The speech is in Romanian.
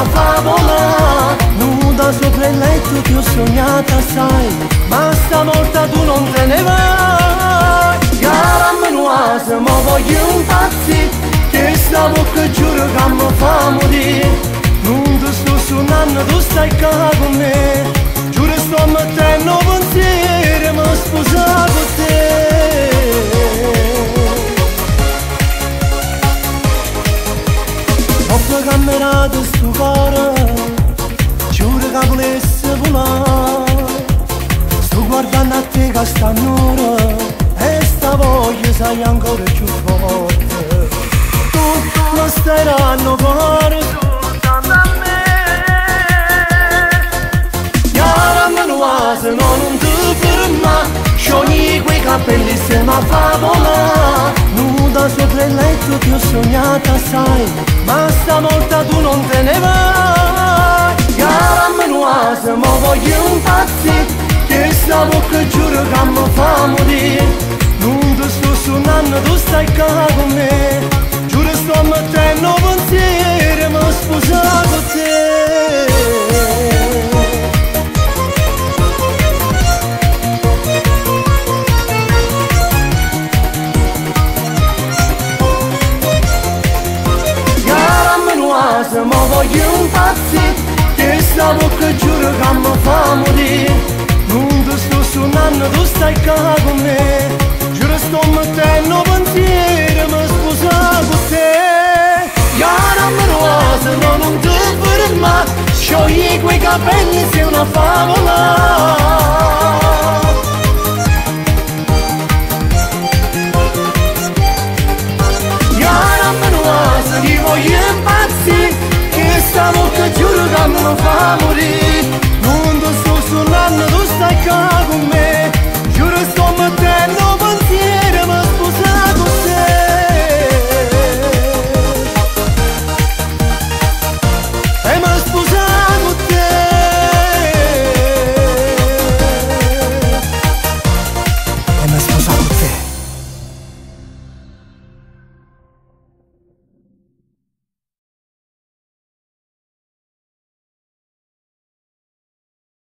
una favola, nuda sopra il letto ti ho sognata sai, ma stavolta tu non te ne vai. Cara menuase, ma voglio impazzire, che sta bocca giuro che mi fa morire. Non ti sto suonando, tu stai qua con me, giuro sto mettendo pensieri, ma sposa con te. Ho cammerato sto cuore, giuro che volesse volare. Sto guardando a te che sta un'ora, e sta voglia sai ancora più forte. Tu non staranno cuore soltanto a me. Chiara menuase, no non ti ferma, sciogli quei capelli insieme a favola. Nuda sopra il letto ti ho sognata sai, ma stavolta tu non te ne vai. Cara menuase, ma voglio impazzire, che sta bocca giuro che mi fa morire. Non ti sto suonando, tu stai qua con me, giuro sto mettendo pensieri, ma sposa con te. Ma voglio impazzire, che sta bocca giuro che mi fa morire. Non ti sto suonando, tu stai qua con me, giuro sto mettendo pensieri, ma sposa con te. Chiara menuase, no non ti ferma, sciogli quei capelli sei una favola.